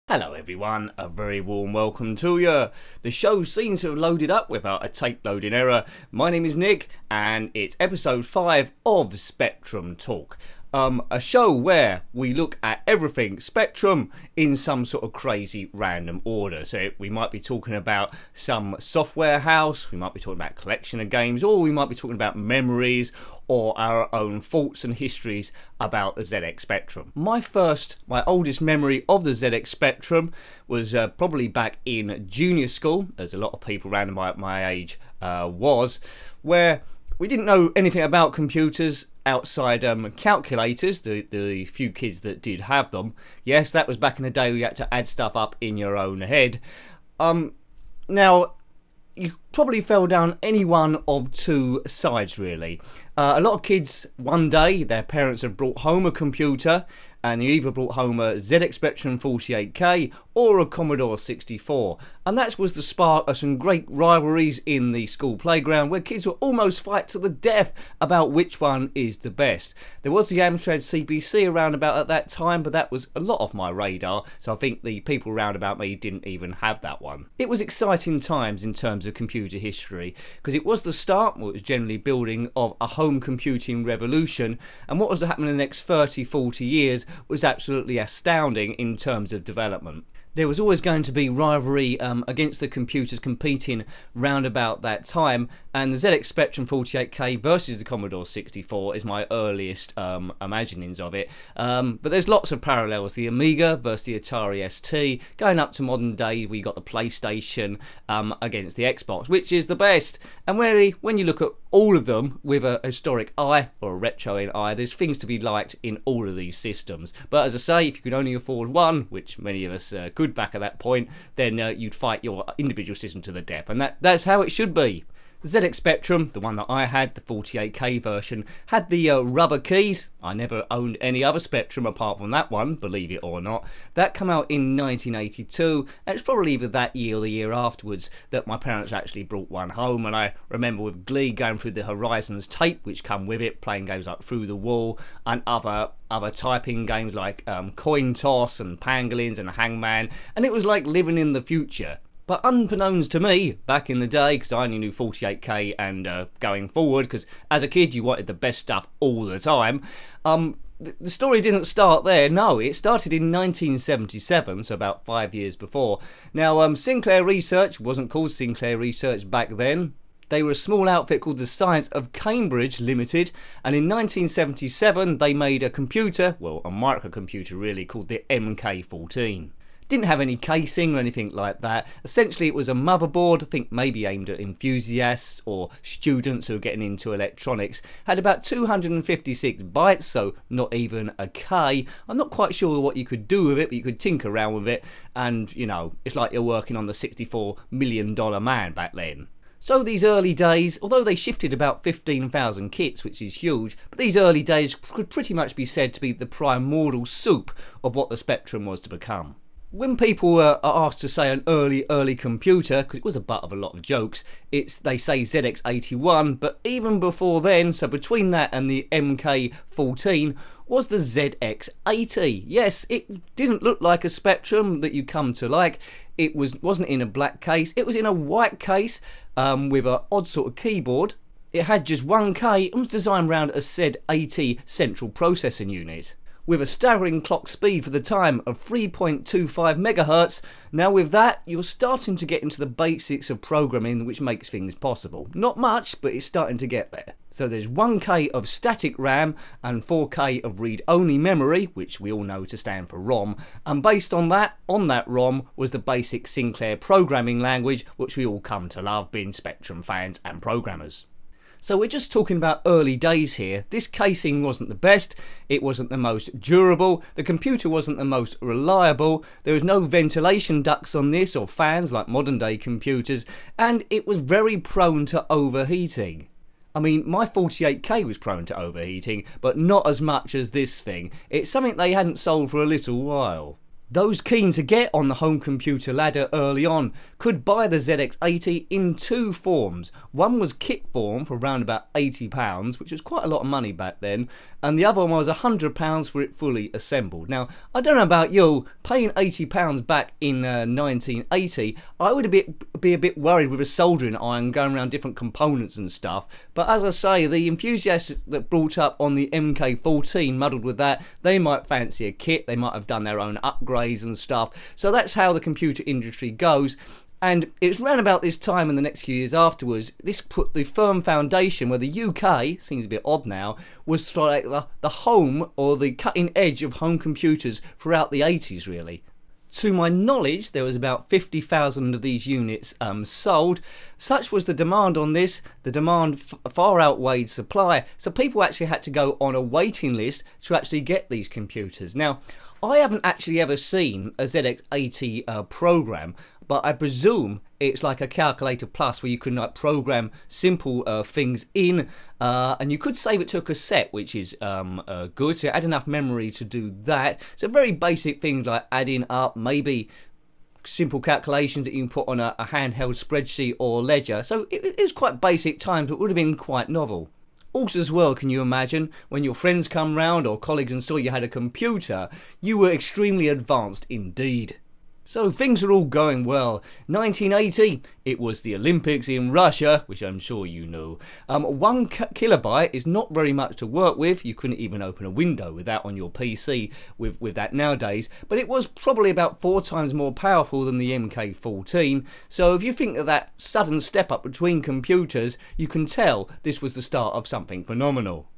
Hello everyone, a very warm welcome to you. The show seems to have loaded up without a tape loading error. My name is Nick and it's episode 5 of Spectrum Talk. A show where we look at everything Spectrum in some sort of crazy random order. So we might be talking about some software house, we might be talking about collection of games, or we might be talking about memories or our own thoughts and histories about the ZX Spectrum. My oldest memory of the ZX Spectrum was probably back in junior school, as a lot of people around my age was, where we didn't know anything about computers outside calculators, the few kids that did have them. Yes, that was back in the day where you had to add stuff up in your own head. Now, you probably fell down any one of two sides really. A lot of kids, one day, their parents have brought home a computer and they either brought home a ZX Spectrum 48K or a Commodore 64. And that was the spark of some great rivalries in the school playground where kids would almost fight to the death about which one is the best. There was the Amstrad CPC around about at that time, but that was a lot off my radar, so I think the people around about me didn't even have that one. It was exciting times in terms of computer history, because it was the start, what was generally building, of a home computing revolution, and what was to happen in the next 30-40 years was absolutely astounding in terms of development. There was always going to be rivalry against the computers competing round about that time, and the ZX Spectrum 48K versus the Commodore 64 is my earliest imaginings of it. But there's lots of parallels. The Amiga versus the Atari ST, going up to modern day we got the PlayStation against the Xbox, which is the best. And really, when you look at all of them with a historic eye or a retro eye, there's things to be liked in all of these systems. But as I say, if you could only afford one, which many of us could back at that point, then you'd fight your individual system to the death, and that's how it should be. The ZX Spectrum, the one that I had, the 48K version, had the rubber keys. I never owned any other Spectrum apart from that one, believe it or not. That came out in 1982, and it's probably either that year or the year afterwards that my parents actually brought one home, and I remember with glee going through the Horizons tape which come with it, playing games like Through the Wall and other typing games like Coin Toss and Pangolins and Hangman, and it was like living in the future. But unbeknownst to me, back in the day, because I only knew 48K and going forward, because as a kid you wanted the best stuff all the time, the story didn't start there. No, it started in 1977, so about 5 years before. Now, Sinclair Research wasn't called Sinclair Research back then. They were a small outfit called the Science of Cambridge Limited, and in 1977 they made a computer, well a microcomputer really, called the MK14. Didn't have any casing or anything like that. Essentially it was a motherboard, I think maybe aimed at enthusiasts or students who are getting into electronics. Had about 256 bytes, so not even a K. I'm not quite sure what you could do with it, but you could tinker around with it, and you know, it's like you're working on the $64 million man back then. So these early days, although they shifted about 15,000 kits, which is huge, but these early days could pretty much be said to be the primordial soup of what the Spectrum was to become. When people are asked to say an early computer, because it was a butt of a lot of jokes, they say ZX81, but even before then, so between that and the MK14, was the ZX80. Yes, it didn't look like a Spectrum that you come to like. It wasn't in a black case, it was in a white case with an odd sort of keyboard. It had just 1K and was designed around a Z80 central processing unit, with a staggering clock speed for the time of 3.25 MHz. Now with that, you're starting to get into the basics of programming which makes things possible. Not much, but it's starting to get there. So there's 1K of static RAM and 4K of read-only memory, which we all know to stand for ROM, and based on that ROM was the basic Sinclair programming language which we all come to love, being Spectrum fans and programmers. So we're just talking about early days here. This casing wasn't the best, it wasn't the most durable, the computer wasn't the most reliable, there was no ventilation ducts on this or fans like modern day computers, and it was very prone to overheating. I mean, my 48K was prone to overheating, but not as much as this thing. It's something they hadn't sold for a little while. Those keen to get on the home computer ladder early on could buy the ZX80 in two forms. One was kit form for around about £80, which was quite a lot of money back then, and the other one was £100 for it fully assembled. Now, I don't know about you, paying £80 back in 1980, I would be a bit worried with a soldering iron going around different components and stuff, but as I say, the enthusiasts that brought up on the MK14 muddled with that, they might fancy a kit, they might have done their own upgrade and stuff. So that's how the computer industry goes, and it's around about this time in the next few years afterwards this put the firm foundation where the UK, seems a bit odd now, was like the home or the cutting edge of home computers throughout the 80s really. To my knowledge, there was about 50,000 of these units sold. Such was the demand on this, the demand far outweighed supply, so people actually had to go on a waiting list to actually get these computers. Now, I haven't actually ever seen a ZX80 program, but I presume it's like a calculator plus where you can like program simple things in, and you could save it to a cassette, which is good, so it had enough memory to do that. So very basic things like adding up, maybe simple calculations that you can put on a handheld spreadsheet or ledger. So it was quite basic times, but it would have been quite novel. Also as well, can you imagine, when your friends come round or colleagues and saw you had a computer, you were extremely advanced indeed. So things are all going well. 1980, it was the Olympics in Russia, which I'm sure you know. 1 kilobyte is not very much to work with. You couldn't even open a window with that on your PC with that nowadays. But it was probably about 4 times more powerful than the MK14. So if you think of that sudden step up between computers, you can tell this was the start of something phenomenal.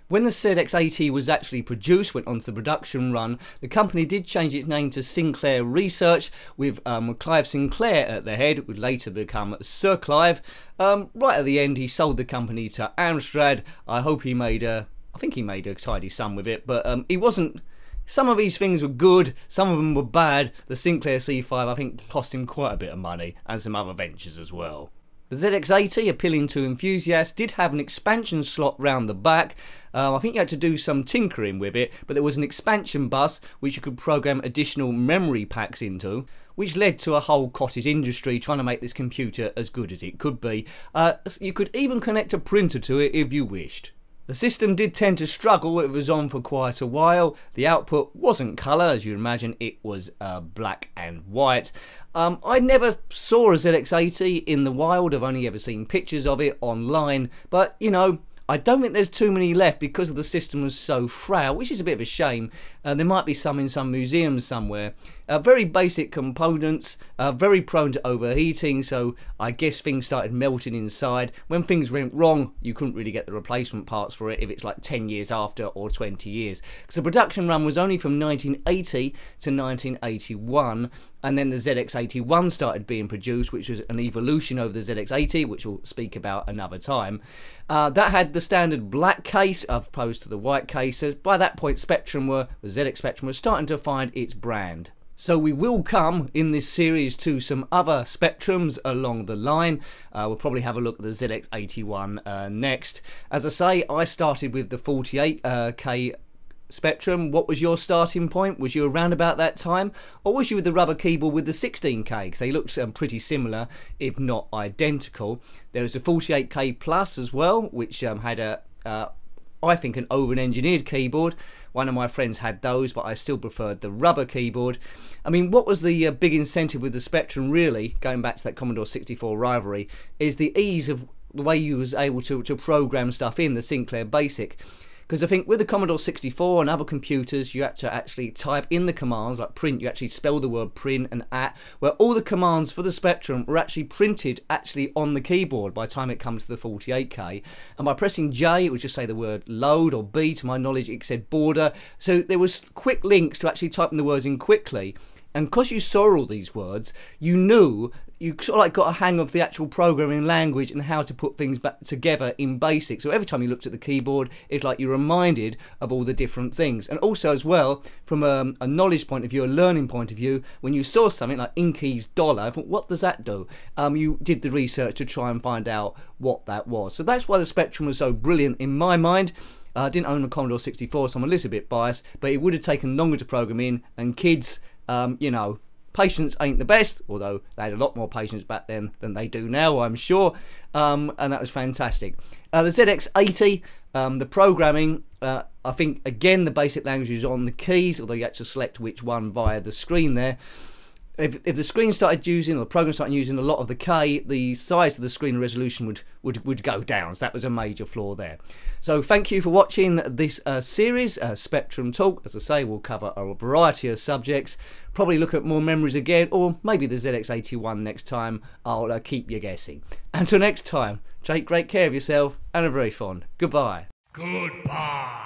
When the ZX80 was actually produced, went onto the production run, the company did change its name to Sinclair Research, with Clive Sinclair at the head, would later become Sir Clive. Right at the end, he sold the company to Amstrad. I hope he made I think he made a tidy sum with it, but he wasn't. Some of these things were good, some of them were bad. The Sinclair C5 I think cost him quite a bit of money, and some other ventures as well. The ZX80, appealing to enthusiasts, did have an expansion slot round the back. I think you had to do some tinkering with it, but there was an expansion bus which you could program additional memory packs into, which led to a whole cottage industry trying to make this computer as good as it could be. You could even connect a printer to it if you wished. The system did tend to struggle. It was on for quite a while. The output wasn't colour, as you imagine, it was black and white. I never saw a ZX80 in the wild. I've only ever seen pictures of it online, but you know, I don't think there's too many left because the system was so frail, which is a bit of a shame. There might be some in some museums somewhere. Very basic components, very prone to overheating, so I guess things started melting inside. When things went wrong, you couldn't really get the replacement parts for it if it's like 10 years after or 20 years. Because the production run was only from 1980 to 1981, and then the ZX81 started being produced, which was an evolution over the ZX80, which we'll speak about another time. That had the standard black case as opposed to the white cases. By that point, the ZX Spectrum was starting to find its brand. So we will come in this series to some other Spectrums along the line. We'll probably have a look at the ZX81 next. As I say, I started with the 48K Spectrum. What was your starting point? Was you around about that time, or was you with the rubber keyboard with the 16K? Because they looked pretty similar, if not identical. There was a 48K Plus as well, which had a I think an over-engineered keyboard. One of my friends had those, but I still preferred the rubber keyboard. I mean, what was the big incentive with the Spectrum really, going back to that Commodore 64 rivalry, is the ease of the way you was able to program stuff in the Sinclair Basic. Because I think with the Commodore 64 and other computers, you had to actually type in the commands, like print, you actually spell the word print and at, where all the commands for the Spectrum were actually printed on the keyboard by the time it comes to the 48K. And by pressing J, it would just say the word load, or B, to my knowledge, it said border. So there was quick links to actually typing the words in quickly. And because you saw all these words, you knew, you sort of like got a hang of the actual programming language and how to put things back together in BASIC. So every time you looked at the keyboard, it's like you're reminded of all the different things. And also as well, from a knowledge point of view, a learning point of view, when you saw something like Inky's dollar, I thought, what does that do? You did the research to try and find out what that was. So that's why the Spectrum was so brilliant in my mind. I didn't own a Commodore 64, so I'm a little bit biased, but it would have taken longer to program in, and kids, You know, patience ain't the best, although they had a lot more patience back then than they do now, I'm sure. And that was fantastic. The ZX80, the programming, I think, again, the basic language is on the keys, although you had to select which one via the screen there. If the screen started using, or the program started using a lot of the K, the size of the screen resolution would go down. So that was a major flaw there. So thank you for watching this series, Spectrum Talk. As I say, we'll cover a variety of subjects. Probably look at more memories again, or maybe the ZX81 next time. I'll keep you guessing. Until next time, take great care of yourself, and a very fond goodbye. Goodbye.